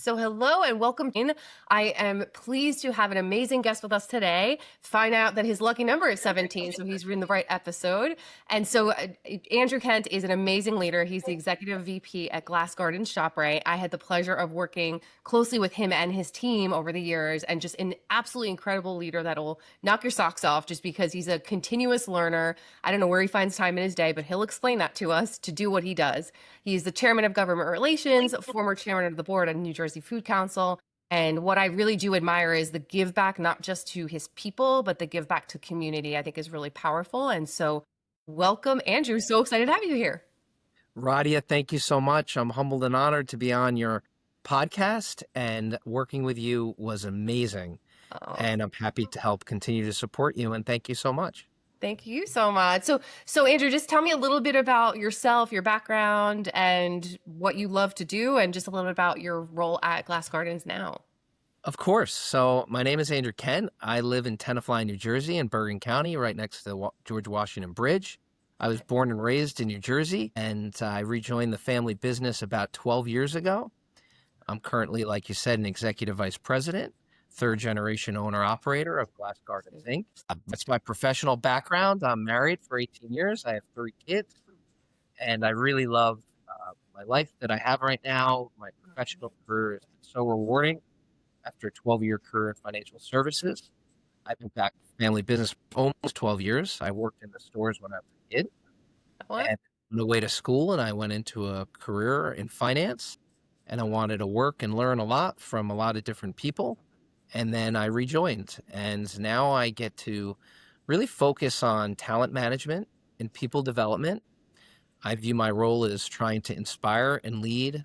So hello and welcome in. I am pleased to have an amazing guest with us today. Find out that his lucky number is 17, so he's in the right episode. And so Andrew Kent is an amazing leader. He's the executive VP at Glass Garden ShopRite. I had the pleasure of working closely with him and his team over the years, and just an absolutely incredible leader that'll knock your socks off just because he's a continuous learner. I don't know where he finds time in his day, but he'll explain that to us to do what he does. He's the chairman of government relations, former chairman of the board of New Jersey Food Council. And what I really do admire is the give back, not just to his people, but the give back to community, I think is really powerful. And so welcome, Andrew. So excited to have you here. Radia, thank you so much. I'm humbled and honored to be on your podcast, and working with you was amazing. Oh, And I'm happy to help continue to support you. And thank you so much. thank you so much. So Andrew, just tell me a little bit about yourself, your background, and what you love to do, and just a little bit about your role at Glass Gardens now. Of course. So my name is Andrew Kent. I live in Tenafly, New Jersey, in Bergen County, right next to the George Washington Bridge. I was born and raised in New Jersey, and I rejoined the family business about 12 years ago. I'm currently, like you said, an executive vice president, third generation owner operator of Glass Gardens Inc. That's my professional background. I'm married for 18 years. I have 3 kids, and I really love my life that I have right now. My professional career has been so rewarding. After a 12-year career in financial services, I've been back in family business for almost 12 years. I worked in the stores when I was a kid, What? and on the way to school, and I went into a career in finance, and I wanted to work and learn a lot from a lot of different people. And then I rejoined, and now I get to really focus on talent management and people development. I view my role as trying to inspire and lead,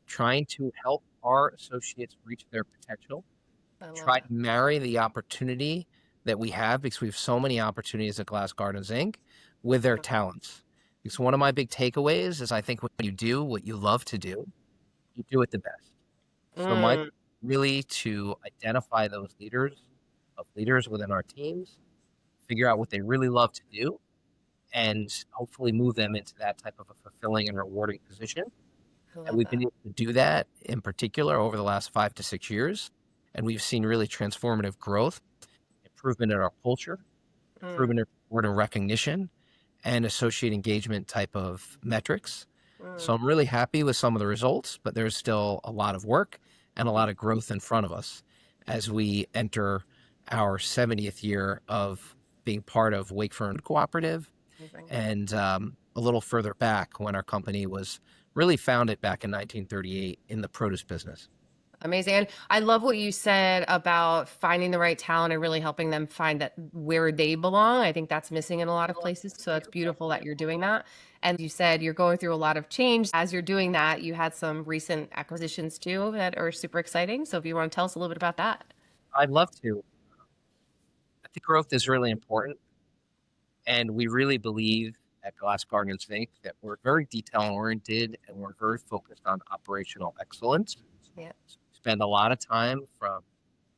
trying to help our associates reach their potential, I love try it. to marry the opportunity that we have, because we have so many opportunities at Glass Gardens Inc., with their talents. Because one of my big takeaways is I think when you do what you love to do, you do it the best. So my Mm. really to identify those leaders within our teams, figure out what they really love to do, and hopefully move them into that type of a fulfilling and rewarding position. I And love we've that. been able to do that in particular over the last 5 to 6 years. And we've seen really transformative growth, improvement in our culture, Mm. improvement in reward and recognition, and associate engagement type of metrics. So Mm. I'm really happy with some of the results, but there's still a lot of work and a lot of growth in front of us as we enter our 70th year of being part of Wakefern Cooperative, Amazing. and a little further back when our company was really founded back in 1938 in the produce business. Amazing. And I love what you said about finding the right talent and really helping them find that where they belong. I think that's missing in a lot of places. So it's beautiful that you're doing that. And you said you're going through a lot of change. As you're doing that, you had some recent acquisitions too that are super exciting. So if you want to tell us a little bit about that. I'd love to. I think growth is really important, and we really believe at Glass Gardens Inc. that we're very detail oriented and we're very focused on operational excellence. Yeah. So we spend a lot of time from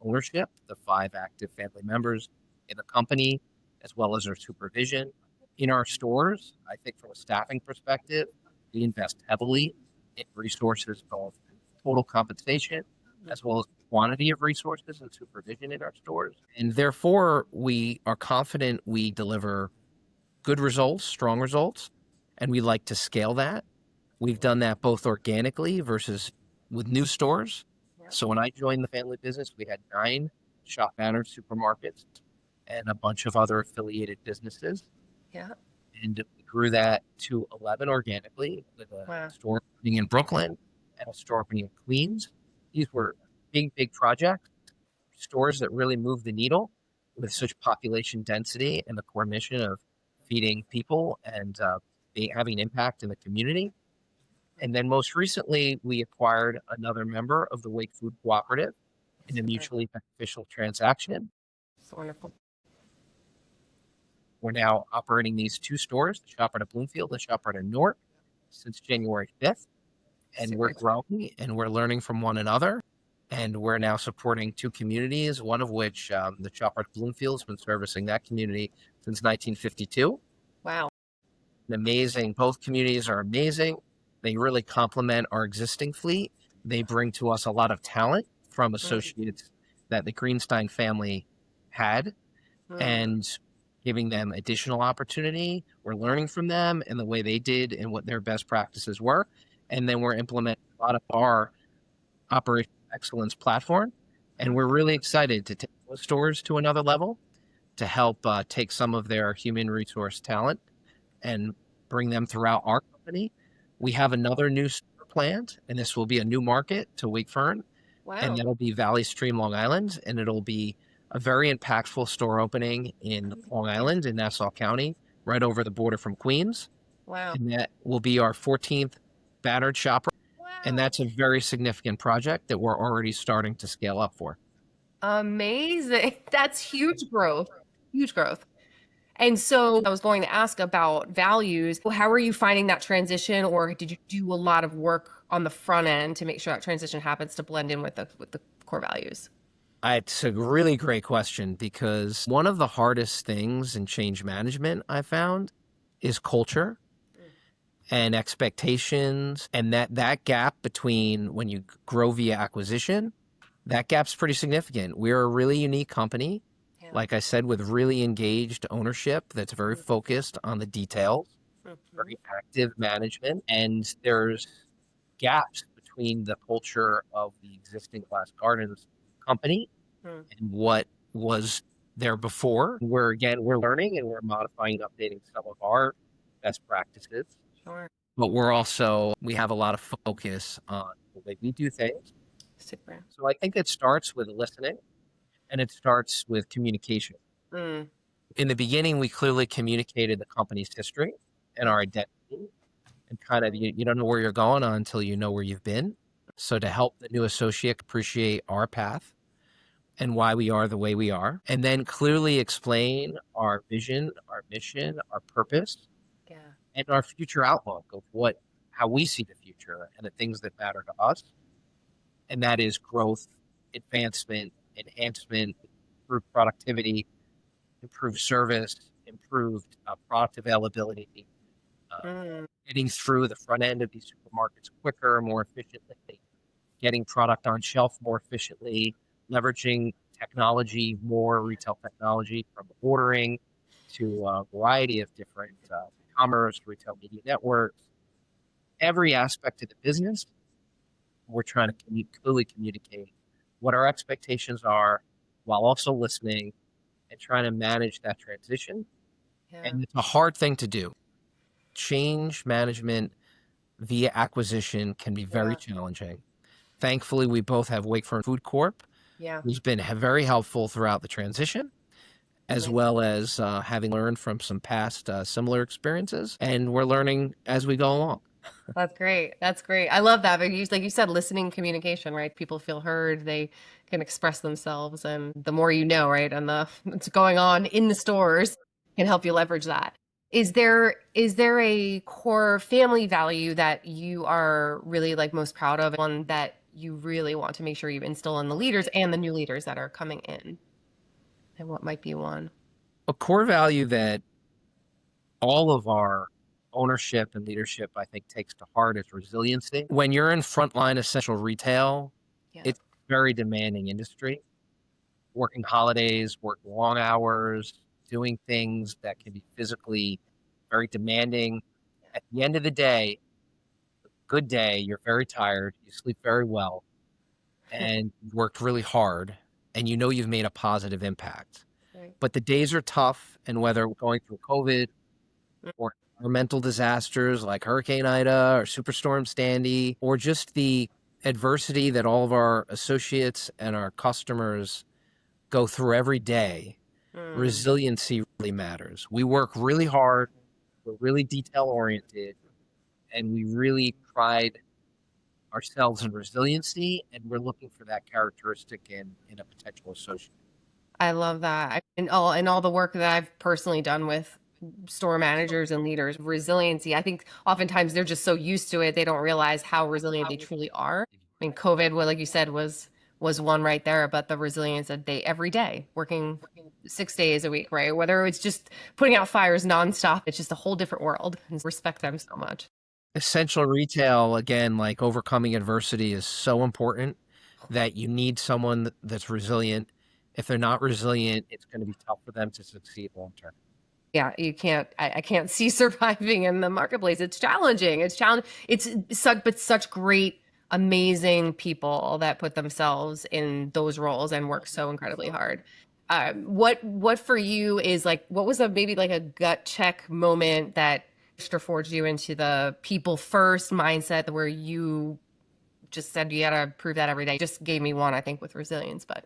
ownership, the 5 active family members in the company, as well as our supervision in our stores. I think from a staffing perspective, we invest heavily in resources, both total compensation as well as quantity of resources and supervision in our stores. And therefore, we are confident we deliver good results, strong results, and we like to scale that. We've done that both organically versus with new stores. So when I joined the family business, we had 9 shop banner supermarkets and a bunch of other affiliated businesses. Yeah. And we grew that to 11 organically, with a Wow. store opening in Brooklyn and a store opening in Queens. These were big projects, stores that really moved the needle with such population density and the core mission of feeding people and having an impact in the community. And then most recently, we acquired another member of the Wake Food Cooperative in a mutually beneficial transaction. It's wonderful. We're now operating these 2 stores, the ShopRite at Bloomfield and ShopRite at Newark, since January 5th. And Super we're exciting. growing and we're learning from one another. And we're now supporting 2 communities, one of which the ShopRite Bloomfield has been servicing that community since 1952. Wow. Amazing. Both communities are amazing. They really complement our existing fleet, They bring to us a lot of talent from Mm, associates that the Greenstein family had, mm. and giving them additional opportunity. We're learning from them and the way they did and what their best practices were. And then we're implementing a lot of our operational excellence platform. And we're really excited to take those stores to another level to help take some of their human resource talent and bring them throughout our company. We have another new store planned, and this will be a new market to Wakefern, and Wow. that'll be Valley Stream, Long Island, and it'll be a very impactful store opening in Long Island in Nassau County, right over the border from Queens, Wow. and that will be our 14th battered shop, and Wow. that's a very significant project that we're already starting to scale up for. Amazing. That's huge growth. Huge growth. And so I was going to ask about values. How are you finding that transition, or did you do a lot of work on the front end to make sure that transition happens to blend in with the core values? It's a really great question because one of the hardest things in change management I found is culture and expectations, and that gap between when you grow via acquisition, that gap's pretty significant. We're a really unique company, Yeah. like I said, with really engaged ownership that's very focused on the details, Mhm. very active management, and there's gaps between the culture of the existing Glass Gardens company Mm, and what was there before. We're learning and we're modifying and updating some of our best practices, sure. but we have a lot of focus on the way we do things. Super. So I think it starts with listening and it starts with communication. Mm, In the beginning, we clearly communicated the company's history and yeah. our identity, and kind of you don't know where you're going until you know where you've been. So to help the new associate appreciate our path and why we are the way we are, and then clearly explain our vision, our mission, our purpose, Yeah. and our future outlook of how we see the future and the things that matter to us. And that is growth, advancement, enhancement, improved productivity, improved service, improved product availability, uh, Mm, getting through the front end of these supermarkets quicker, more efficiently, getting product on shelf more efficiently, leveraging technology, more retail technology from ordering to a variety of different commerce, retail media networks, every aspect of the business. We're trying to clearly communicate what our expectations are while also listening and trying to manage that transition. yeah. And it's a hard thing to do. Change management via acquisition can be very Yeah. challenging. Thankfully, we both have Wakefern Food Corp, Yeah. who's been very helpful throughout the transition, as Nice. well as having learned from some past similar experiences. And we're learning as we go along. That's great. That's great. I love that. But like you said, listening communication, right? People feel heard, they can express themselves, and the more you know, right, and the what's going on in the stores can help you leverage that. Is there a core family value that you are really like most proud of, one that you really want to make sure you instill in the leaders and the new leaders that are coming in? And what might be one? A core value that all of our ownership and leadership, I think, takes to heart is resiliency. When you're in frontline essential retail, Yeah. it's a very demanding industry, working holidays, working long hours, doing things that can be physically very demanding. At the end of the day, good day, you're very tired, you sleep very well, and you worked really hard, and you know you've made a positive impact. Right. But the days are tough, and whether going through COVID or environmental disasters like Hurricane Ida or Superstorm Sandy, or just the adversity that all of our associates and our customers go through every day, Mm, resiliency really matters. We work really hard, we're really detail oriented, and we really pride ourselves in resiliency, and we're looking for that characteristic in a potential associate. I love that. And all the work that I've personally done with store managers and leaders, resiliency. I think oftentimes they're just so used to it, they don't realize how resilient they truly are. I mean, COVID, well, like you said, was one right there, but the resilience that they every day, working 6 days a week, right? Whether it's just putting out fires nonstop, it's just a whole different world. And respect them so much. Essential retail, again, like overcoming adversity is so important that you need someone that's resilient. If they're not resilient, it's going to be tough for them to succeed long term. Yeah, you can't. I can't see surviving in the marketplace. It's challenging. It's challenge. It's such great, amazing people that put themselves in those roles and work so incredibly hard. What for you is like? What was a maybe like a gut check moment that extra forged you into the people first mindset where you just said you gotta prove that every day? Just gave me one, I think, with resilience, but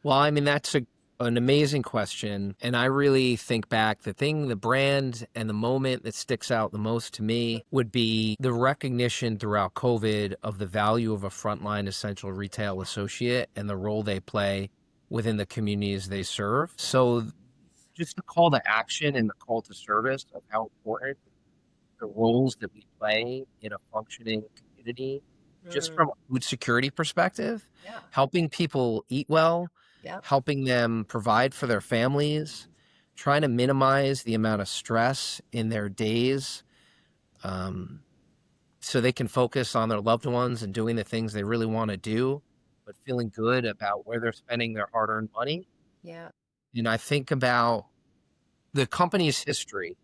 Well, I mean, that's an amazing question. And I really think back, the brand and the moment that sticks out the most to me would be the recognition throughout COVID of the value of a frontline essential retail associate and the role they play within the communities they serve. So just the call to action and the call to service of how important the roles that we play in a functioning community, just mm, from a food security perspective, yeah, helping people eat well, yeah, helping them provide for their families, trying to minimize the amount of stress in their days, um, so they can focus on their loved ones and doing the things they really want to do, but feeling good about where they're spending their hard earned money. yeah. And I think about the company's history.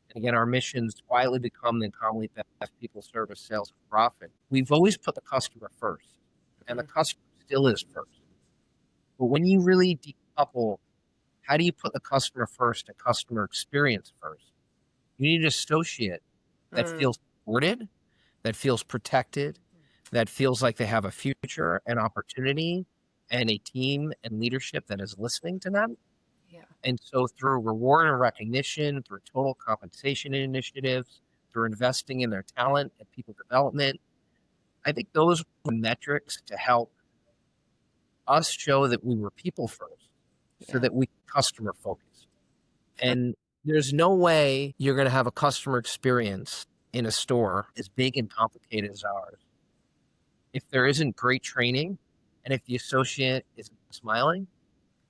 And again, our mission's quietly become the commonly best people service, sales, and profit. We've always put the customer first, and the Mm, customer still is first. But when you really decouple, how do you put the customer first and customer experience first? You need an associate that mm, feels supported, that feels protected, that feels like they have a future and opportunity, and a team and leadership that is listening to them. yeah. And so through reward and recognition, through total compensation initiatives, through investing in their talent and people development, I think those were metrics to help us show that we were people first so Yeah. that we customer focused. And there's no way you're going to have a customer experience in a store as big and complicated as ours if there isn't great training and if the associate isn't smiling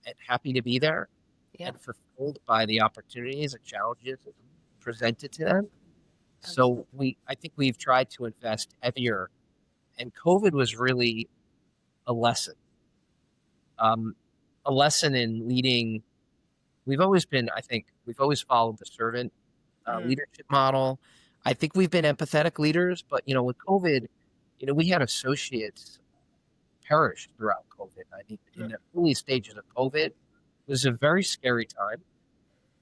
and happy to be there Yeah. and fulfilled by the opportunities and challenges presented to them. So Absolutely. I think we've tried to invest heavier, and COVID was really a lesson, um, a lesson in leading. I think, we've always followed the servant Mm, leadership model. I think we've been empathetic leaders, but with COVID, we had associates perish throughout COVID. I mean, in mm, the early stages of COVID, it was a very scary time.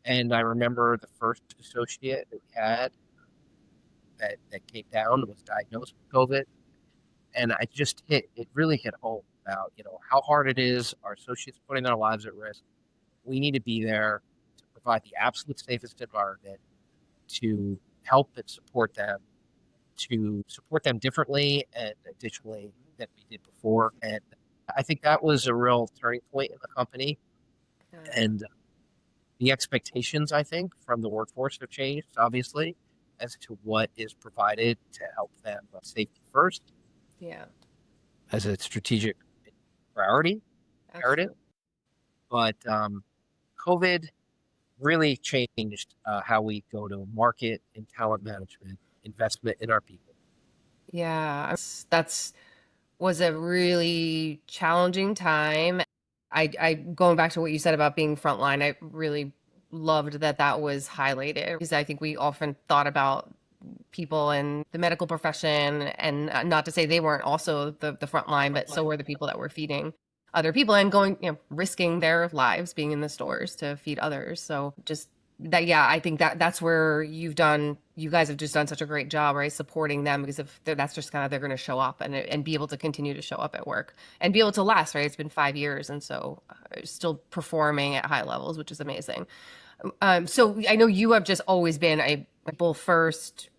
And I remember the first associate that we had that came down was diagnosed with COVID. And it really hit home about, how hard it is, our associates putting their lives at risk. We need to be there to provide the absolute safest environment, to help and support them, to support them differently and additionally than we did before. And I think that was a real turning point in the company. yeah. And the expectations, I think, from the workforce have changed, obviously, as to what is provided to help them safety first Yeah. as a strategic priority, imperative. Absolutely. But COVID really changed how we go to market and talent management, investment in our people. Yeah. That's was a really challenging time. I going back to what you said about being frontline, I really loved that that was highlighted because I think we often thought about people in the medical profession and not to say they weren't also the front line, but so were the people that were feeding other people and going, risking their lives being in the stores to feed others. So just that, yeah, I think that that's where you guys have just done such a great job, right? Supporting them because if that's just kind of, they're going to show up and be able to continue to show up at work and be able to last, right? It's been 5 years. And so still performing at high levels, which is amazing. So I know you have just always been a people first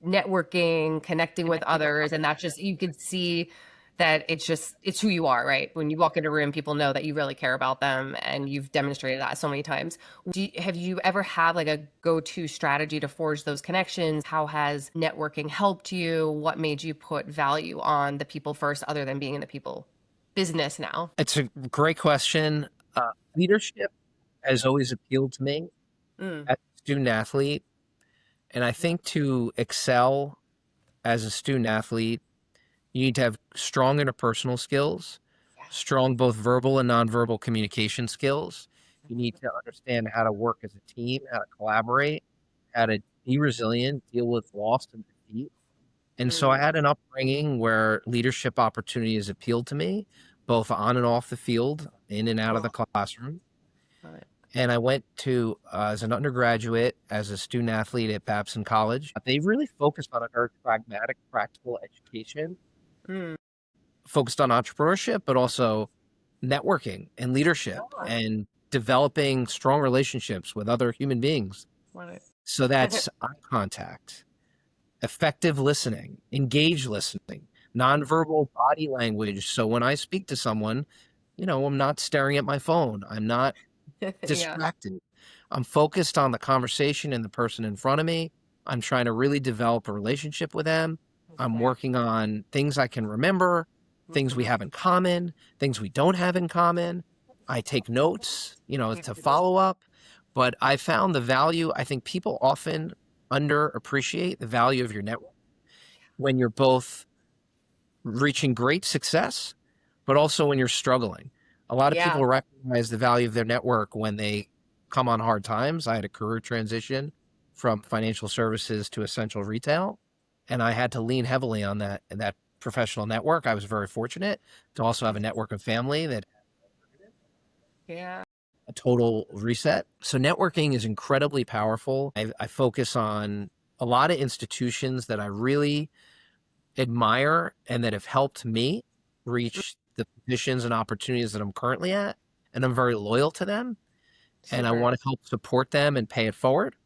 networking, connecting with others, and that's just you can see that it's who you are, right? When you walk in a room, people know that you really care about them, and you've demonstrated that so many times. Have you ever had like a go-to strategy to forge those connections? How has networking helped you? What made you put value on the people first, other than being in the people business now? It's a great question. Leadership has always appealed to me Mm, as a student athlete. And I think to excel as a student athlete, you need to have strong interpersonal skills, Yeah. strong both verbal and nonverbal communication skills. You need to understand how to work as a team, how to collaborate, how to be resilient, deal with loss and defeat. And so I Mm, had an upbringing where leadership opportunities appealed to me, both on and off the field, in and out of the cool. classroom. Love it. And I went to, as an undergraduate, as a student athlete at Babson College. They really focused on a very pragmatic, practical education, Mm, focused on entrepreneurship, but also networking and leadership yeah. and developing strong relationships with other human beings. Love it. So that's eye contact, effective listening, engaged listening, nonverbal body language. So when I speak to someone, I'm not staring at my phone. I'm not Yeah. distracted. I'm focused on the conversation and the person in front of me. I'm trying to really develop a relationship with them. I'm Exactly. working on things I can remember, things we Mhm. have in common, things we don't have in common. I take notes, Yeah. to follow up. But I found the value, I think people often underappreciate the value of your network when you're both reaching great success, but also when you're struggling. A lot of Yeah. people recognize the value of their network when they come on hard times. I had a career transition from financial services to essential retail, and I had to lean heavily on that professional network. I was very fortunate to also have a network of family that Yeah. a total reset. So networking is incredibly powerful. I focus on a lot of institutions that I really admire and that have helped me reach the positions and opportunities that I'm currently at. And I'm very loyal to them and I Super. want to help support them and pay it forward.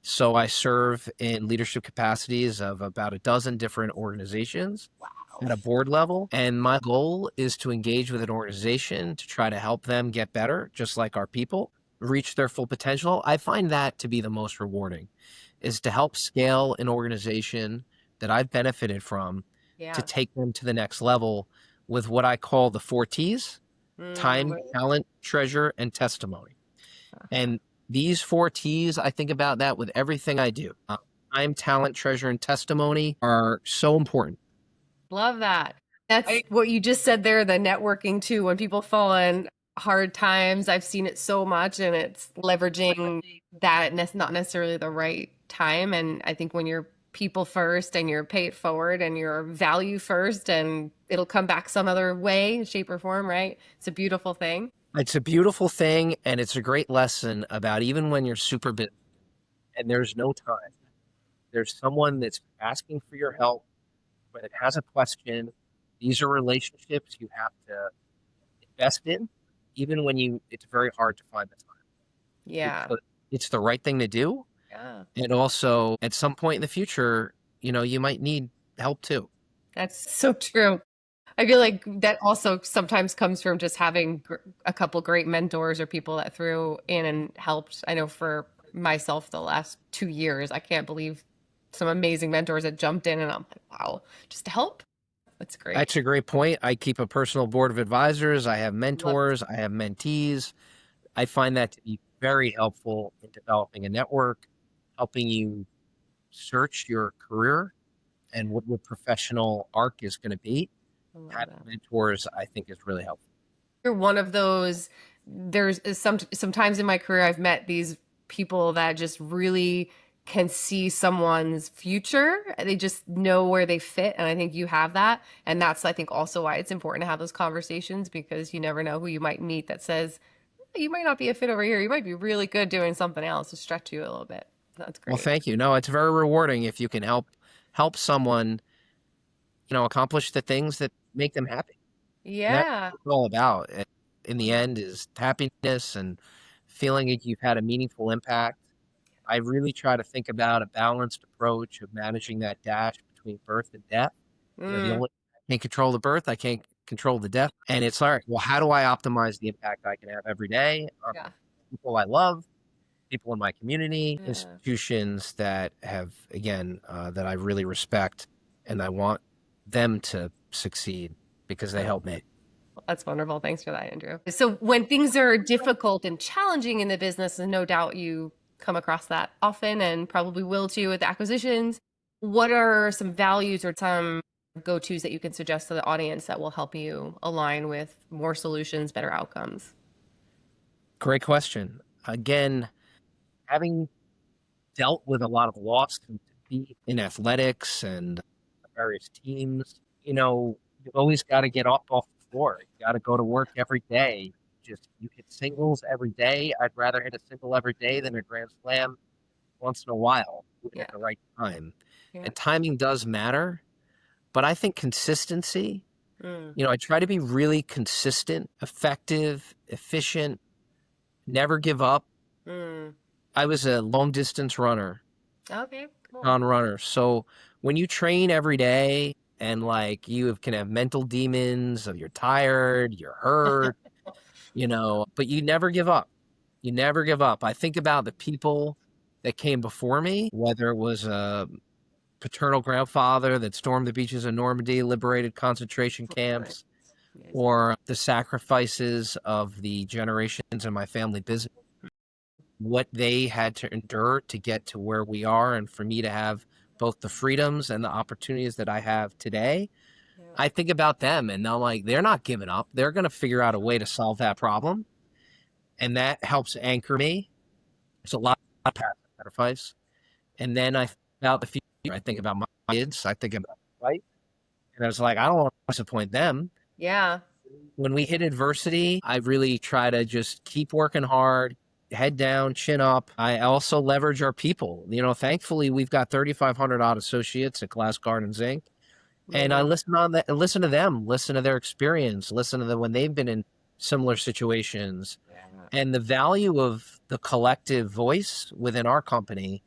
So I serve in leadership capacities of about a dozen different organizations Wow. at a board level. And my goal is to engage with an organization to try to help them get better, just like our people, reach their full potential. I find that to be the most rewarding, is to help scale an organization that I've benefited from to Yeah. take them to the next level with what I call the 4 T's: time, Right. talent, treasure, and testimony. And these 4 T's, I think about that with everything I do. Time, talent, treasure, and testimony are so important. Love that. That's what you just said there, the networking too. When people fall in hard times, I've seen it so much, and it's leveraging that not necessarily the right time. And I think when you're people first and you're pay it forward and you're value first, and it'll come back some other way, shape, or form, right? It's a beautiful thing. It's a beautiful thing, and it's a great lesson about even when you're super busy and there's no time, there's someone that's asking for your help, but it has a question. These are relationships you have to invest in, even when it's very hard to find the time, Yeah. because it's the right thing to do. Yeah. And also, at some point in the future, you might need help too. That's so true. I feel like that also sometimes comes from just having a couple great mentors or people that threw in and helped. I know for myself, the last 2 years, I can't believe some amazing mentors that jumped in, and I'm like, wow, just to help. That's great. That's a great point. I keep a personal board of advisors. I have Love mentors. I have mentees. I find that to be very helpful in developing a network, helping you search your career and what your professional arc is going to be. I love Having that. mentors, I think, is really helpful. You're one of those. Sometimes in my career I've met these people that just really can see someone's future. They just know where they fit, and I think you have that. And that's, I think, also why it's important to have those conversations, because you never know who you might meet that says, you might not be a fit over here. You might be really good doing something else to stretch you a little bit. That's Well, great. thank you. No, it's very rewarding if you can help someone, accomplish the things that make them happy. And that's Yeah. what it's all about. In the end, is happiness and feeling like you've had a meaningful impact. I really try to think about a balanced approach of managing that dash between birth and death. The Mm, only I can't control the birth, I can't control the death. And it's all right. Well, how do I optimize the impact I can have every day on yeah. people I love, people in my community, Yeah. institutions that have, again, that I really respect, and I want them to succeed because they help me. That's wonderful. Thanks for that, Andrew. So when things are difficult and challenging in the business, and no doubt you come across that often and probably will too with acquisitions. What are some values or some go-tos that you can suggest to the audience that will help you align with more solutions, better outcomes? Great question. Again, having dealt with a lot of loss and defeat in athletics and various teams, you've always got to get up off the floor. You got to go to work every day. Just you hit singles every day. I'd rather hit a single every day than a grand slam once in a while, do it Yeah. at the right time. Yeah. And timing does matter, but I think consistency, Mm. I try to be really consistent, effective, efficient, never give up. Mm. I was a long distance runner, Okay, cool. non-runner. So when you train every day and like can have mental demons of you're tired, you're hurt, but you never give up. You never give up. I think about the people that came before me, whether it was a paternal grandfather that stormed the beaches of Normandy, liberated concentration camps, Amazing. or the sacrifices of the generations in my family business, what they had to endure to get to where we are, and for me to have both the freedoms and the opportunities that I have today. Yeah. I think about them and I'm like, they're not giving up. They're going to figure out a way to solve that problem. And that helps anchor me. It's a lot of sacrifice. And then I think about the future. I think about my kids. I think about life. And I was like, I don't want to disappoint them. Yeah. When we hit adversity, I really try to just keep working hard, head down, chin up. I also leverage our people. Thankfully, we've got 3,500 odd associates at Glass Gardens Inc. And I listen listen to them, listen to their experience, listen to them when they've been in similar situations. Yeah. And the value of the collective voice within our company,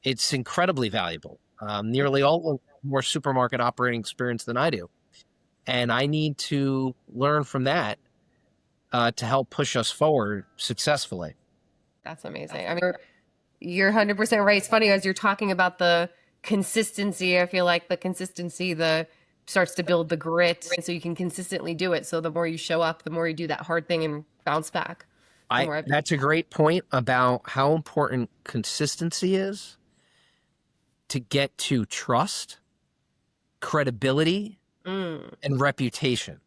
it's incredibly valuable. Nearly all of them have more supermarket operating experience than I do. And I need to learn from that to help push us forward successfully. That's amazing. I mean, you're 100% right. It's funny as you're talking about the consistency. I feel like the consistency, the starts to build the grit, and so you can consistently do it. So the more you show up, the more you do that hard thing and bounce back. That's a great point about how important consistency is to get to trust, credibility, and reputation.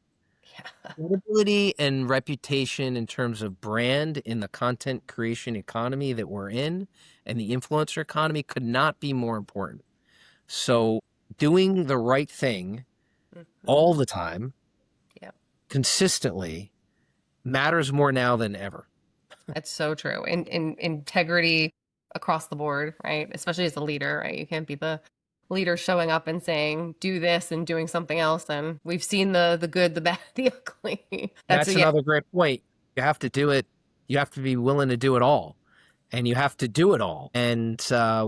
Yeah. Credibility and reputation in terms of brand in the content creation economy that we're in and the influencer economy could not be more important. So doing the right thing all the time, consistently, matters more now than ever. That's so true. And integrity across the board, right? Especially as a leader, right? You can't be the leader showing up and saying, do this and doing something else. And we've seen the good, the bad, the ugly. That's another great point. You have to do it. You have to be willing to do it all. And you have to do it all. And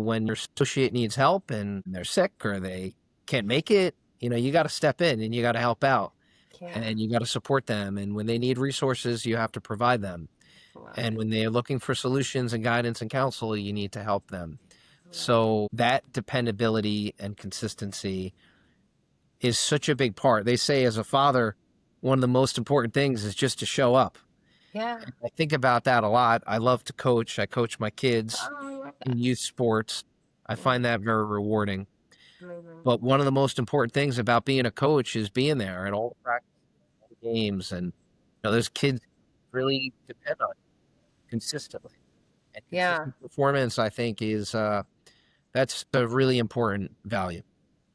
when your associate needs help and they're sick or they can't make it, you got to step in and you got to help out. Yeah. And you got to support them. And when they need resources, you have to provide them. And when they're looking for solutions and guidance and counsel, you need to help them. So that dependability and consistency is such a big part. They say as a father, one of the most important things is just to show up. Yeah. I think about that a lot. I love to coach. I coach my kids in youth sports. I find that very rewarding. Amazing. But one of the most important things about being a coach is being there at all the practice, all the games. And those kids really depend on you consistently. And consistent performance, I think, is that's a really important value.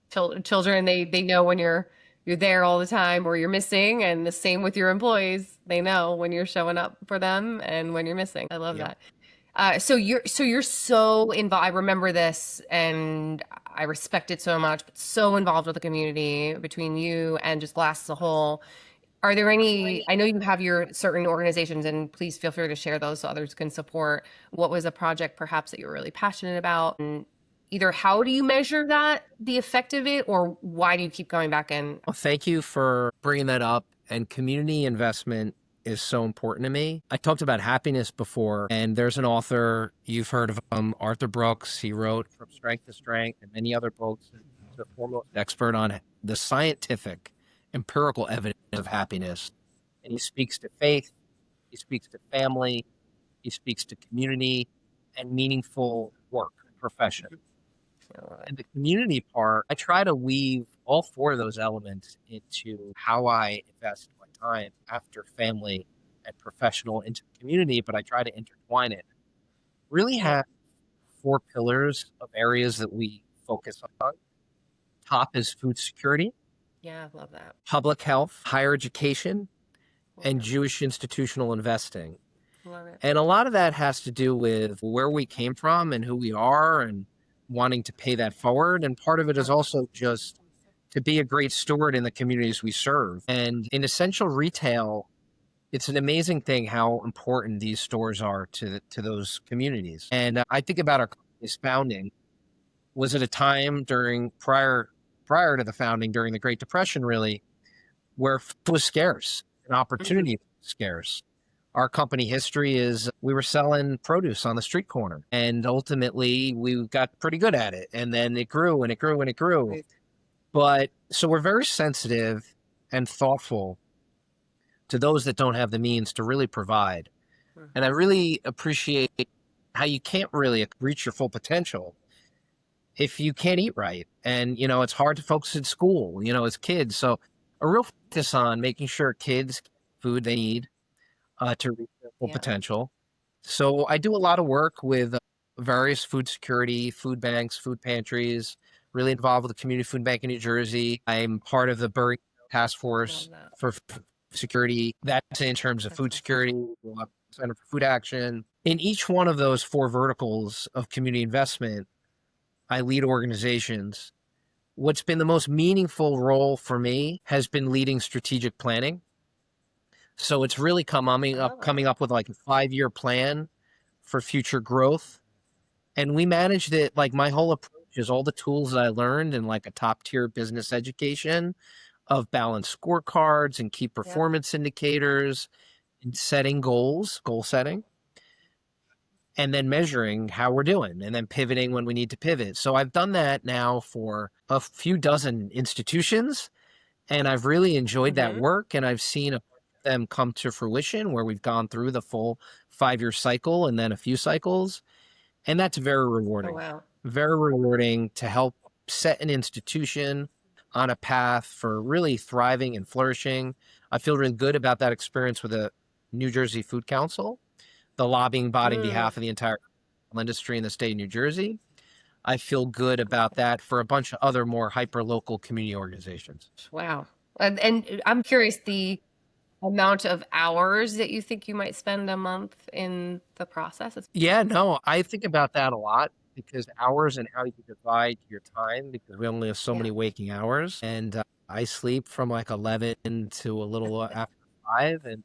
Children, they know when you're there all the time or you're missing, and the same with your employees. They know when you're showing up for them and when you're missing. I love that. So you're so involved. I remember this and I respect it so much, but so involved with the community between you and just Glass as a whole. Are there any, I know you have your certain organizations, and please feel free to share those so others can support. What was a project perhaps that you're really passionate about? And either how do you measure that, the effect of it, or why do you keep going back in? Well, thank you for bringing that up. And community investment is so important to me. I talked about happiness before, and there's an author, you've heard of him, Arthur Brooks. He wrote From Strength to Strength and many other books. He's a foremost expert on the scientific, empirical evidence of happiness. And he speaks to faith, he speaks to family, he speaks to community, and meaningful work profession. I love it. And the community part, I try to weave all four of those elements into how I invest my time after family and professional into the community, but I try to intertwine it. Really Yeah. have four pillars of areas that we focus on. Top is food security, Yeah, I love that. public health, higher education, Love and it. Jewish institutional investing. Love it. And a lot of that has to do with where we came from and who we are and wanting to pay that forward. And part of it is also just to be a great steward in the communities we serve. And in essential retail, it's an amazing thing how important these stores are to those communities. And I think about our company's founding was at a time during prior to the founding during the Great Depression, really, where food was scarce and Mhm. opportunity was scarce. Our company history is we were selling produce on the street corner, and ultimately we got pretty good at it. And then it grew and it grew and it grew. Great. But so we're very sensitive and thoughtful to those that don't have the means to really provide. And I Mhm. really appreciate how you can't really reach your full potential if you can't eat right. And, it's hard to focus in school, as kids. So a real focus on making sure kids get food they need to reach their full Yeah. potential. So I do a lot of work with various food security, food banks, food pantries, really involved with the community food bank in New Jersey. I'm part of the Burnout task force Love that. for security. That's in terms of That's food awesome. security, Center for Food Action. In each one of those four verticals of community investment, I lead organizations. What's been the most meaningful role for me has been leading strategic planning. So it's really I love that. coming up with like a 5-year plan for future growth. And we managed it like my whole approach is all the tools that I learned in like a top tier business education of balanced scorecards and key Yep. performance indicators and setting goals, goal setting, and then measuring how we're doing and then pivoting when we need to pivot. So I've done that now for a few dozen institutions and I've really enjoyed that Mhm. work and I've seen them come to fruition where we've gone through the full 5-year cycle and then a few cycles. And that's Oh, very wow. rewarding to help set an institution on a path for really thriving and flourishing. I feel really good about that experience with the New Jersey Food Council, the lobbying body on Mm. behalf of the entire industry in the state of New Jersey. I feel good about that for a bunch of other more hyper local community organizations. Wow. And I'm curious the amount of hours that you think you might spend a month in the process. Yeah, no, I think about that a lot because hours and how you divide your time because we only have so Yeah. many waking hours. And I sleep from like 11 to a little after 5. And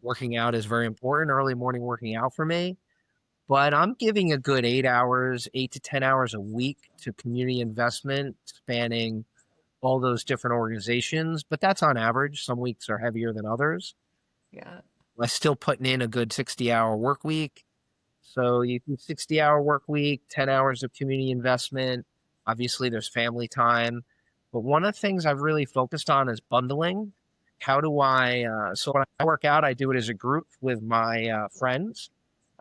working out is very important, early morning working out for me. But I'm giving a good 8 hours, 8 to 10 hours a week to community investment, spanning all those different organizations. But that's on average. Some weeks are heavier than others. Yeah. I'm still putting in a good 60-hour work week. So you do 60-hour work week, 10 hours of community investment. Obviously, there's family time. But one of the things I've really focused on is bundling. How do so when I work out, I do it as a group with my friends,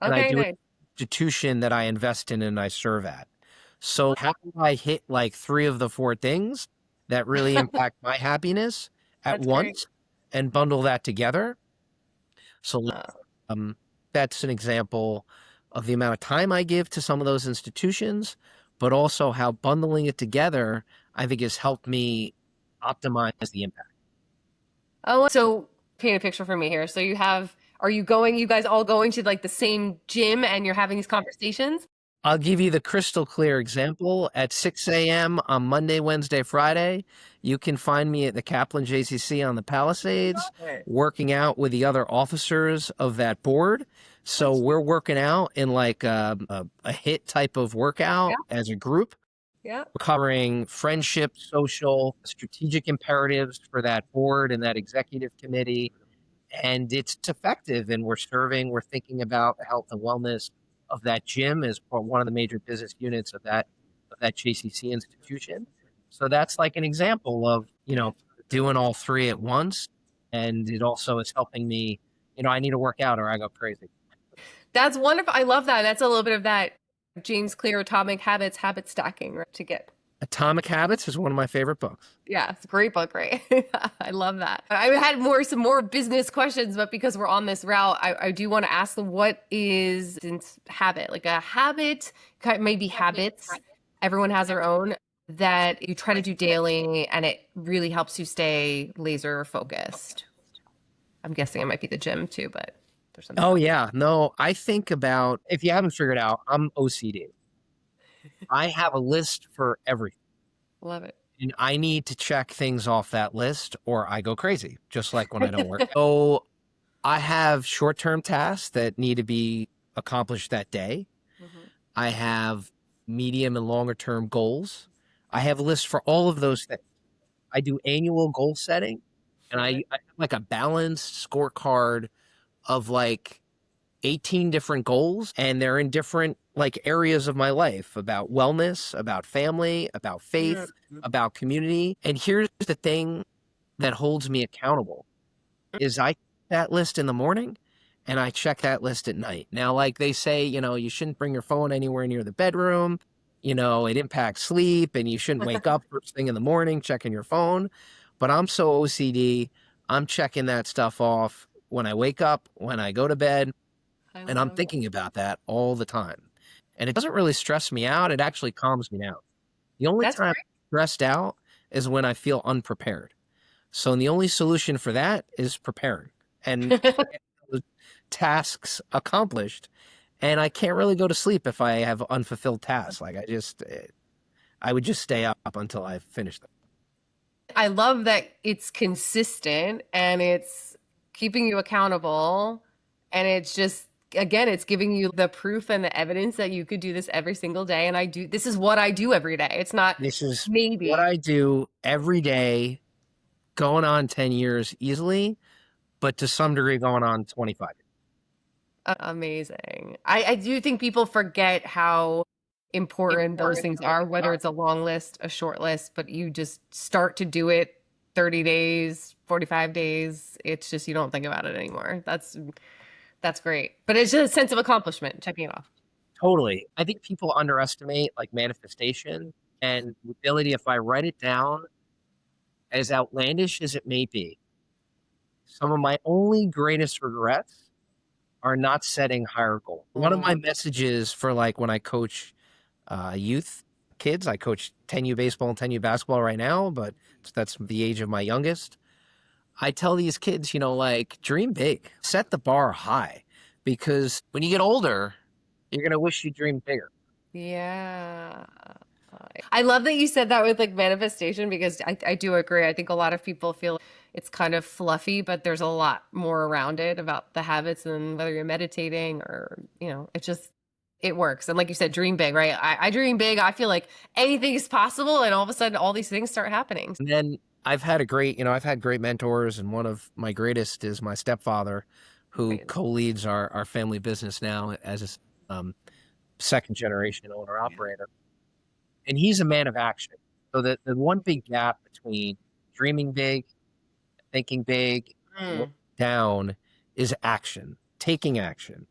and I Okay, do it nice. institution that I invest in and I serve at. So how do I hit like three of the four things that really impact my happiness at That's great. once and bundle that together? So Uh, um, that's an example of the amount of time I give to some of those institutions, but also how bundling it together, I think, has helped me optimize the impact. oh, so paint a picture for me here. So are you guys all going to like the same gym and you're having these conversations? I'll give you the crystal clear example. At 6 a.m. on Monday, Wednesday, Friday, you can find me at the Kaplan JCC on the Palisades, Right. working out with the other officers of that board. So we're working out in like a hit type of Yeah. workout as a group. Yeah. We're covering friendship, social, strategic imperatives for that board and that executive committee. And it's effective. And we're thinking about the health and wellness of that gym as one of the major business units of that JCC institution. So that's like an example of, doing all three at once. And it also is helping me, I need to work out or I go crazy. That's wonderful. I love that. That's a little bit of that James Clear Atomic Habits, habit stacking, right? To get. Atomic Habits is one of my favorite books. Yeah, it's a great book, right? I love that. I had some more business questions, but because we're on this route, I do want to ask them what is since habit? Like a habit, maybe habits. Everyone has their own that you try to do daily, and it really helps you stay laser focused. I'm guessing it might be the gym too, but there's something Oh else. yeah, no, I think about, if you haven't figured out, I'm OCD. I have a list for everything. Love it. And I need to check things off that list or I go crazy, just like when I don't work. So I have short-term tasks that need to be accomplished that day. Mhm. I have medium and longer term goals. I have a list for all of those things. I do annual goal setting and I have like a balanced scorecard of like 18 different goals, and they're in different like areas of my life, about wellness, about family, about faith, about community. And here's the thing that holds me accountable is I check that list in the morning and I check that list at night. Now, like they say, you shouldn't bring your phone anywhere near the bedroom. It impacts sleep and you shouldn't wake up first thing in the morning checking your phone. But I'm so OCD, I'm checking that stuff off when I wake up, when I go to bed, I and I'm love it. thinking about that all the time. And it doesn't really stress me out. It actually calms me down. The only That's time I'm stressed out is when I feel unprepared. So the only solution for that is preparing and great. get those tasks accomplished. And I can't really go to sleep if I have unfulfilled tasks. Like I would just stay up until I finish them. I love that it's consistent and it's keeping you accountable. And it's just, again, it's giving you the proof and the evidence that you could do this every single day. And this is what I do every day. It's not This is what maybe. I do every day, going on 10 years easily, but to some degree going on 25. Amazing. I do think people forget how important those things are, whether it's a long list, a short list, but you just start to do it 30 days, 45 days. It's just, you don't think about it anymore. That's great. But it's just a sense of accomplishment, checking it off. Totally. I think people underestimate like manifestation and the ability, if I write it down, as outlandish as it may be, some of my only greatest regrets are not setting higher goals. One of my messages for like when I coach youth kids, I coach 10U baseball and 10U basketball right now, but that's the age of my youngest. I tell these kids, like dream big, set the bar high, because when you get older, you're going to wish you dreamed bigger. Yeah. I love that you said that with like manifestation because I do agree. I think a lot of people feel it's kind of fluffy, but there's a lot more around it about the habits and whether you're meditating or, it works. And like you said, dream big, right? I dream big. I feel like anything is possible. And all of a sudden, all these things start happening. And then I've had great mentors, and one of my greatest is my stepfather, who Right. co-leads our family business now as a second generation owner operator. And he's a man of action. So the one big gap between dreaming big, thinking big, Mm. down is action, taking action.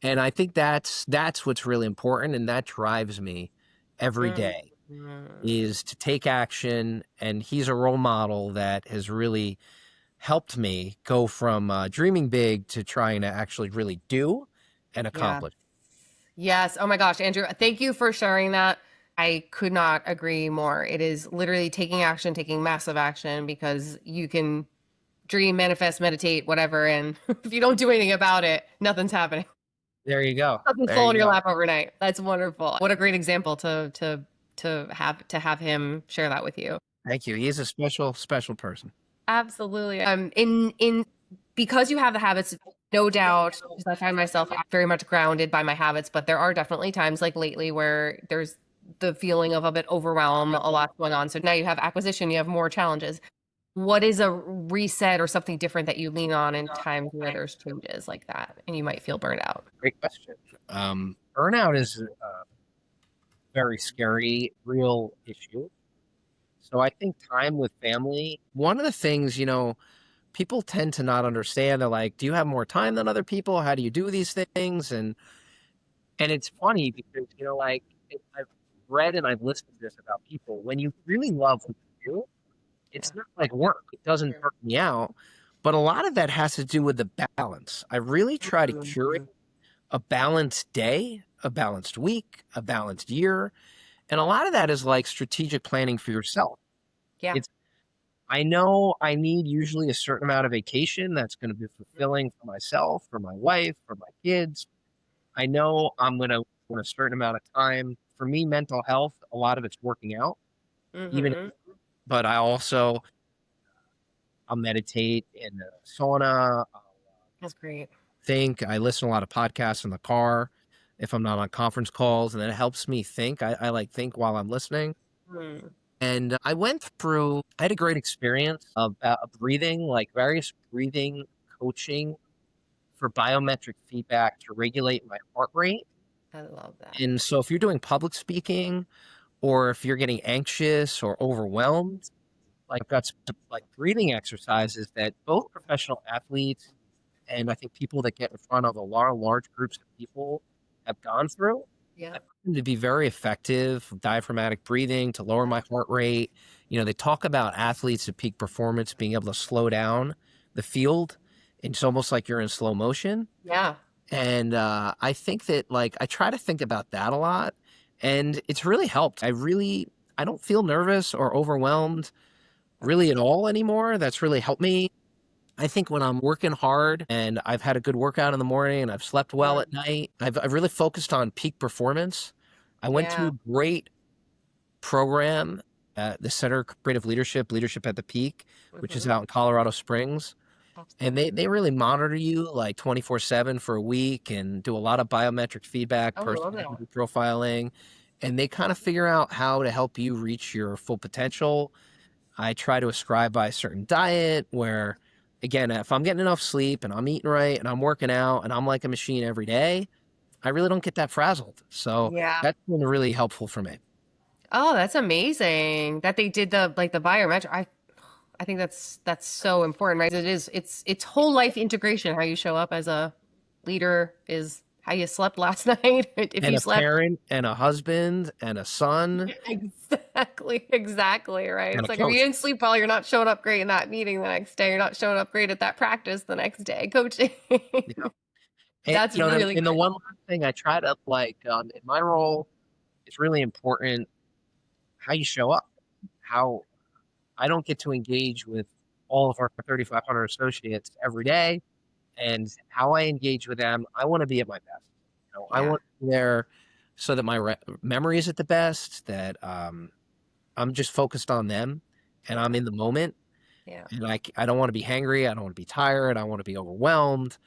And I think that's what's really important, and that drives me every Mm. day Mm. is to take action. And he's a role model that has really helped me go from dreaming big to trying to actually really do and Yeah. accomplish. Yes. Oh my gosh, Andrew, thank you for sharing that. I could not agree more. It is literally taking action, taking massive action because you can dream, manifest, meditate, whatever. And if you don't do anything about it, nothing's happening. There you go. Nothing's There falling in you your go. lap overnight. That's wonderful. What a great example to have him share that with you. Thank you. He is a special, special person. Absolutely. In because you have the habits, no doubt, because I find myself very much grounded by my habits, but there are definitely times like lately where there's the feeling of a bit overwhelm, a lot going on. So now you have acquisition, you have more challenges. What is a reset or something different that you lean on in times where there's changes like that and you might feel burned out? Great question. Burnout is a very scary, real issue. So I think time with family, one of the things, people tend to not understand. They're like, do you have more time than other people? How do you do these things? And it's funny because, like I've read and I've listened to this about people. When you really love what you do, Yeah. it's not like work. It doesn't burn me out. But a lot of that has to do with the balance. I really try to curate Mhm. a balanced day, a balanced week, a balanced year. And a lot of that is like strategic planning for yourself. Yeah. It's I know I need usually a certain amount of vacation that's going to be fulfilling for myself, for my wife, for my kids. I know I'm going to want a certain amount of time. For me, mental health, a lot of it's working out, even, Hmm. but I'll meditate in the sauna. That's great. Think. I listen to a lot of podcasts in the car if I'm not on conference calls, and it helps me think. I like think while I'm listening. Mm. And I had a great experience of breathing, like various breathing coaching for biometric feedback to regulate my heart rate. I love that. And so if you're doing public speaking or if you're getting anxious or overwhelmed, like I've got some like breathing exercises that both professional athletes and I think people that get in front of a lot of large groups of people have gone through. I Yeah. find them to be very effective, diaphragmatic breathing to lower my heart rate. They talk about athletes at peak performance being able to slow down the field. It's almost like you're in slow motion. Yeah. And I think that like I try to think about that a lot, and it's really helped. I don't feel nervous or overwhelmed really at all anymore. That's really helped me. I think when I'm working hard and I've had a good workout in the morning and I've slept well at Mm. night, I've really focused on peak performance. I went to Yeah. a great program at the Center of Creative Leadership, Leadership at the Peak, which is Hmm. out in Colorado Springs. And Excellent. they really monitor you like 24/7 for a week and do a lot of biometric feedback, Oh, I love that. personality profiling, and they kind of figure out how to help you reach your full potential. I try to ascribe by a certain diet where, again, if I'm getting enough sleep and I'm eating right and I'm working out and I'm like a machine every day, I really don't get that frazzled. So Yeah. that's been really helpful for me. Oh, that's amazing that they did the biometric. I think that's so important, right? It's whole life integration. How you show up as a leader is how you slept last night. If And you a slept parent and a husband and a son exactly, right. and It's a like if you coach. didn't sleep well, you're not showing up great in that meeting the next day. You're not showing up great at that practice the next day coaching. Yeah. And, That's really and the great. one last thing I try to like in my role, it's really important how you show up. How I don't get to engage with all of our 3,500 associates every day, and how I engage with them, I want to be at my best. I Yeah. want to be there so that my memory is at the best. That I'm just focused on them, and I'm Yeah. in the moment. Yeah. And I don't want to be hangry. I don't want to be tired. I want to be overwhelmed.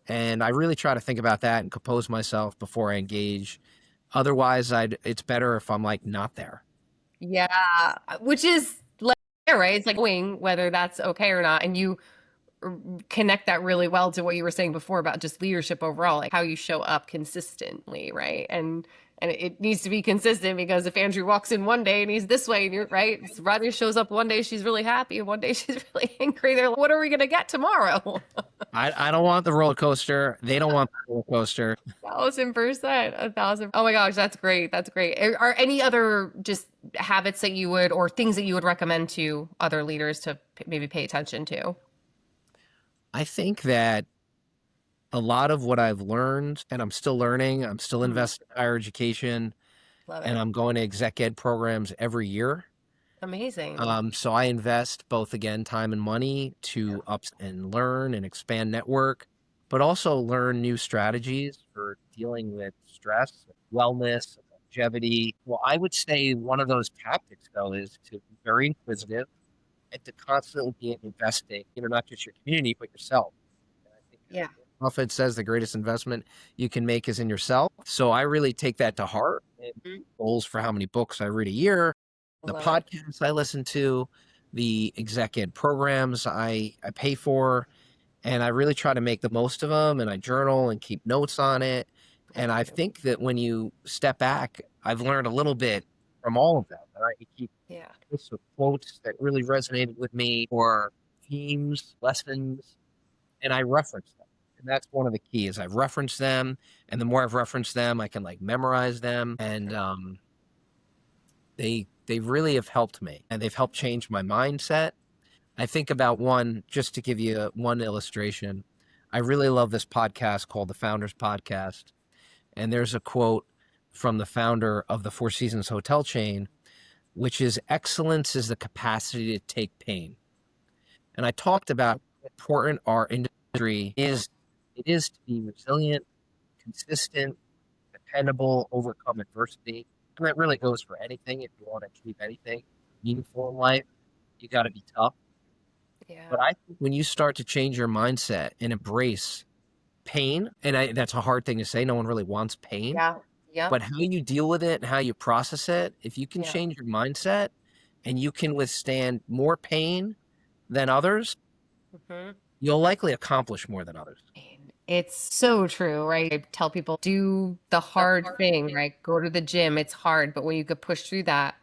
And I really try to think about that and compose myself before I engage. Otherwise, it's better if I'm like not there. Yeah. Which is like, yeah, right. It's like knowing whether that's okay or not. And you connect that really well to what you were saying before about just leadership overall, like how you show up consistently, right? And it needs to be consistent because if Andrew walks in one day and he's this way, and you're right, Rodney shows up one day she's really happy and one day she's really angry. They're like, what are we gonna get tomorrow? I don't want the roller coaster. They don't want the roller coaster. 1,000%, 1,000. Oh my gosh, that's great. That's great. Are any other just habits that you would or things that you would recommend to other leaders to maybe pay attention to? I think that a lot of what I've learned, and I'm still learning, I'm still Mhm. investing in higher education, Love and it. I'm going to exec ed programs every year. Amazing. So I invest both again time and money Yeah. to up and learn and expand network, but also learn new strategies for dealing with stress, wellness, longevity. Well, I would say one of those tactics though is to be very inquisitive and to constantly be investing, not just your community, but yourself. And I think Yeah. Buffett says the greatest investment you can make is in yourself. So I really take that to heart and Mhm. goals for how many books I read a year, the Love it. podcasts I listen to, the exec ed programs I pay for, and I really try to make the most of them. And I journal and keep notes on it. And That's I beautiful. think that when you step back, I've learned a little bit from all of them. Right? You keep Yeah. lists of quotes that really resonated with me, or themes, lessons, and I reference them. And that's one of the keys. I've referenced them, and the more I've referenced them, I can like memorize them, and they really have helped me, and they've helped change my mindset. I think about one, just to give you one illustration. I really love this podcast called the Founders Podcast, and there's a quote from the founder of the Four Seasons hotel chain, which is excellence is the capacity to take pain. And I talked about how important our industry is. It is to be resilient, consistent, dependable, overcome adversity. And that really goes for anything. If you want to achieve anything meaningful in life, you got to be tough. Yeah. But I think when you start to change your mindset and embrace pain, and that's a hard thing to say, no one really wants pain, Yeah. Yep. but how you deal with it and how you process it, if you can Yeah. change your mindset and you can withstand more pain than others, hmm you'll likely accomplish more than others. It's so true, right? I tell people do the hard thing, right? Go to the gym. It's hard, but when you could push through that,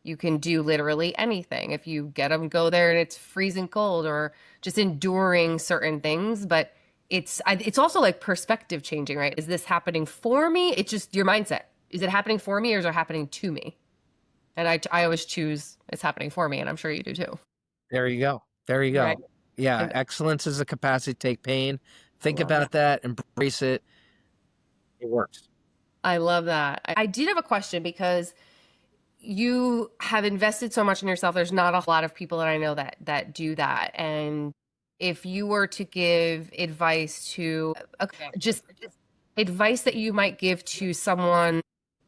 you can do literally anything. If you get them, go there and it's freezing cold or just enduring certain things. But it's also like perspective changing, right? Is this happening for me? It's just your mindset. Is it happening for me or is it happening to me? And I always choose it's happening for me, and I'm sure you do too, There you go. There you right? go. Yeah, And excellence is a capacity to take pain. I Think love that. about that, embrace it. It works. I love that. I did have a question because you have invested so much in yourself. There's not a lot of people that I know that do that. And if you were to give advice to just advice that you might give to someone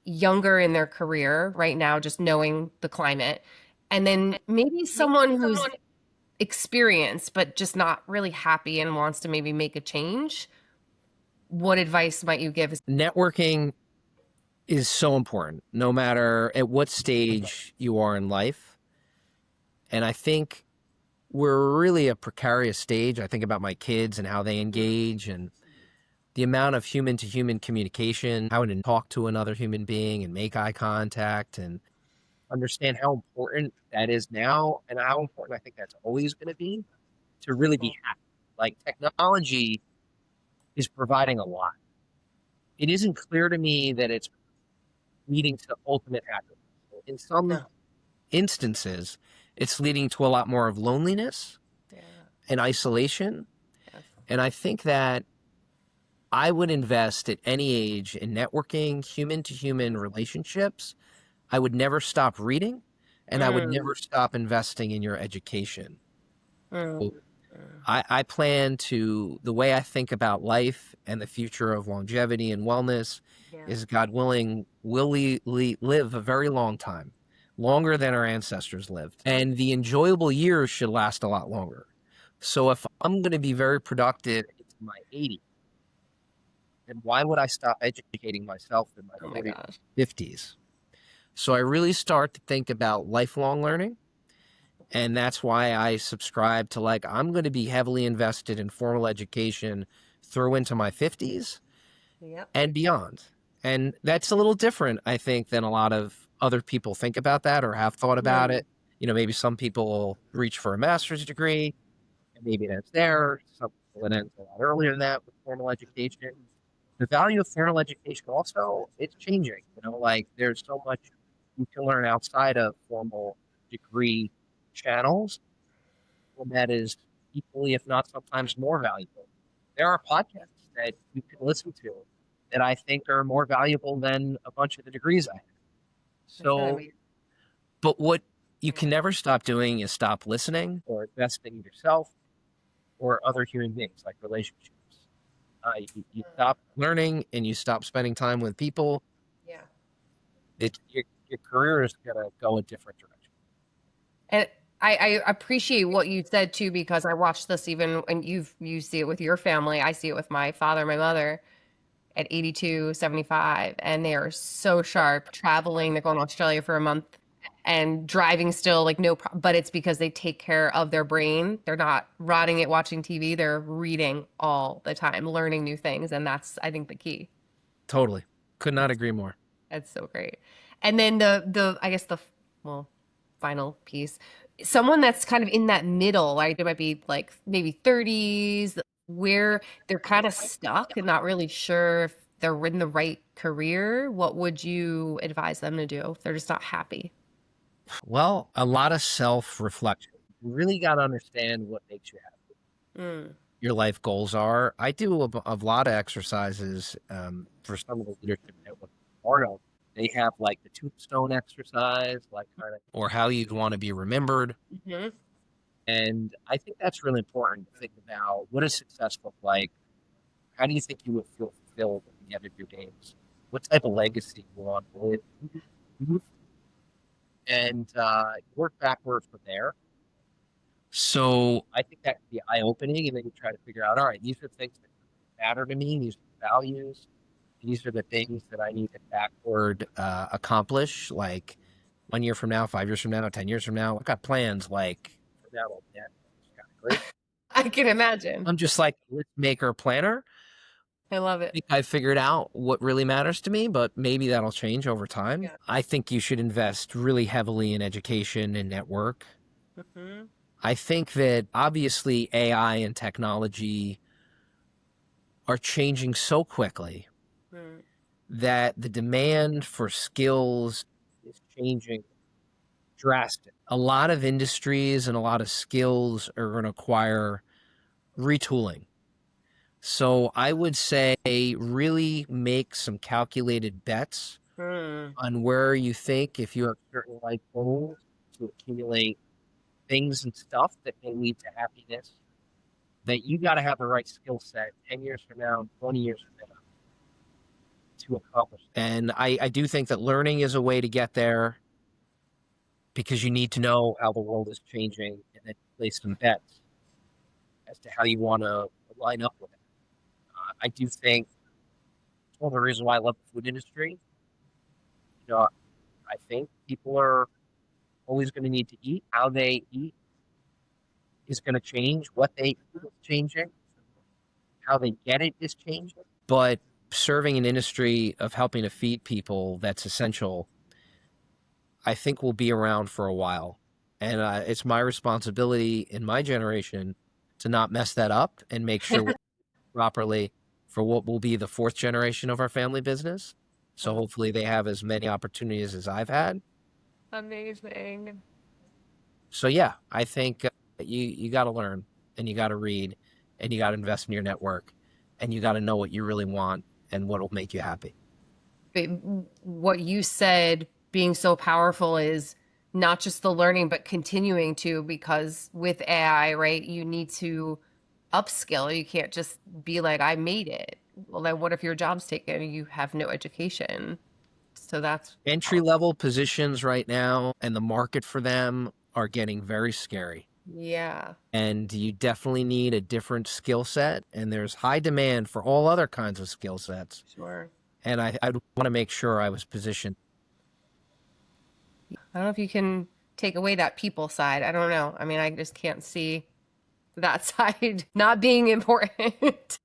younger in their career right now, just knowing the climate, and then maybe someone who's experienced but just not really happy and wants to maybe make a change, what advice might you give? Networking is so important, no matter at what stage you are in life. And I think we're really a precarious stage. I think about my kids and how they engage and the amount of human to human communication, how to talk to another human being and make eye contact and understand how important that is now and how important I think that's always going to be to really be happy. Like technology is providing a lot. It isn't clear to me that it's leading to ultimate happiness. In some No. instances, it's leading to a lot more of loneliness Yeah. and isolation. Yes. And I think that I would invest at any age in networking, human to human relationships. I would never stop reading, and I would never stop investing in your education. Mm. So I plan to, the way I think about life and the future of longevity and wellness Yeah. is, God willing, will live a very long time, longer than our ancestors lived. And the enjoyable years should last a lot longer. So if I'm going to be very productive into my 80s, then why would I stop educating myself in my Oh my 40s, gosh. 50s? So I really start to think about lifelong learning. And that's why I subscribe to, like, I'm going to be heavily invested in formal education through into my 50s Yep. and beyond. And that's a little different, I think, than a lot of other people think about that or have thought about it. You know, maybe some people will reach for a master's degree, and maybe that's there. Some people it ends a lot earlier than that with formal education. The value of formal education also, it's changing. You know, like there's so much you can learn outside of formal degree channels, and that is equally, if not sometimes more valuable. There are podcasts that you can listen to that I think are more valuable than a bunch of the degrees I have. So, but what you can never stop doing is stop listening or investing in yourself or other human beings, like relationships. You stop learning and you stop spending time with people, Yeah. your career is going to go a different direction. And I appreciate what you said too, because I watched this even, and you see it with your family. I see it with my father, my mother at 82, 75, and they are so sharp, traveling. They're going to Australia for a month and driving still, like but it's because they take care of their brain. They're not rotting it watching TV. They're reading all the time, learning new things. And that's, I think, the key. Totally. Could not agree more. That's so great. And then the I guess the well, final piece. someone that's kind of in that middle, right? It might be like maybe 30s, where they're kind of stuck and not really sure if they're in the right career. What would you advise them to do if they're just not happy? Well, a lot of self-reflection. You really got to understand what makes you happy, Mm. your life goals are. I do a lot of exercises for some of the leadership network part of. They have like the tombstone exercise, like kind of, or how you'd want to be remembered. Hmm. And I think that's really important to think about what does success look like? How do you think you would feel fulfilled at the end of your days? What type of legacy you want to leave? And work backwards from there. So I think that can be eye-opening, and then you try to figure out, all right, these are things that matter to me, these are the values, these are the things that I need to backward accomplish, like 1 year from now, 5 years from now, 10 years from now. I've got plans like for that old man. It's kind of great. I can imagine. I'm just like a list maker planner. I love I it. think I figured out what really matters to me, but maybe that'll change over time. Yeah. I think you should invest really heavily in education and network. Hmm. I think that obviously AI and technology are changing so quickly Mm. that the demand for skills is changing drastic. A lot of industries and a lot of skills are going to require retooling. So I would say really make some calculated bets Mm. on where you think if you have certain life goals to accumulate things and stuff that may lead to happiness, that you got to have the right skill set 10 years from now, 20 years from now to accomplish that. And I do think that learning is a way to get there because you need to know how the world is changing and then place some bets as to how you want to line up with it. I do think it's one of the reasons why I love the food industry. You know, I think people are always going to need to eat. How they eat is going to change. What they eat is changing. How they get it is changing. But serving an industry of helping to feed people that's essential, I think will be around for a while. And it's my responsibility in my generation to not mess that up and make sure we're properly for what will be the fourth generation of our family business. So hopefully they have as many opportunities as I've had. Amazing. So yeah, I think you got to learn and you got to read and you got to invest in your network and you got to know what you really want and what will make you happy. But what you said being so powerful is not just the learning, but continuing to, because with AI, right, you need to upskill. You can't just be like, I made it. Well, then what if your job's taken and you have no education? So that's Entry level positions right now and the market for them are getting very scary. yeah, And you definitely need a different skill set. And there's high demand for all other kinds of skill sets. sure. And I'd want to make sure I was positioned. I don't know if you can take away that people side. I don't know. I mean, I just can't see that side not being important.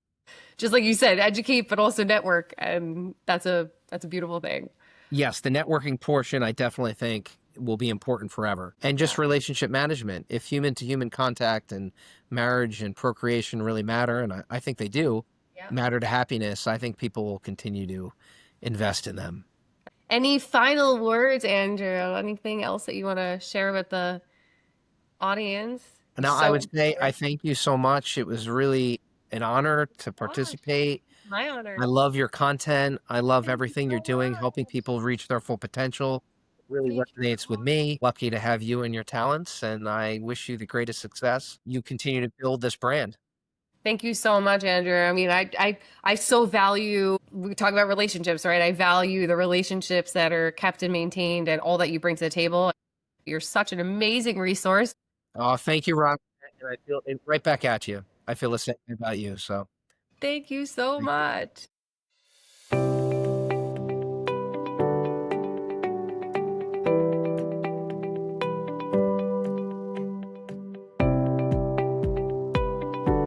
Just like you said, educate, but also network. And that's a beautiful thing. Yes, the networking portion I definitely think will be important forever. And just Yeah. relationship management. If human to human contact and marriage and procreation really matter, and I think they do, Yeah. matter to happiness, I think people will continue to invest in them. Any final words, Andrew? Anything else that you want to share with the audience? Now, I So would say I thank you so much. It was really an honor to gosh, participate. my I honor. love your content. I love Thank you everything you're so doing, much. helping people reach their full potential. It really Thank you resonates so with much. me. Lucky to have you and your talents, and I wish you the greatest success. You continue to build this brand. Thank you so much, Andrew. I mean, I so value, we talk about relationships, right? I value the relationships that are kept and maintained and all that you bring to the table. You're such an amazing resource. Oh, thank you, Rob. And I feel it right back at you. I feel the same about you. So Thank you so thank you. much.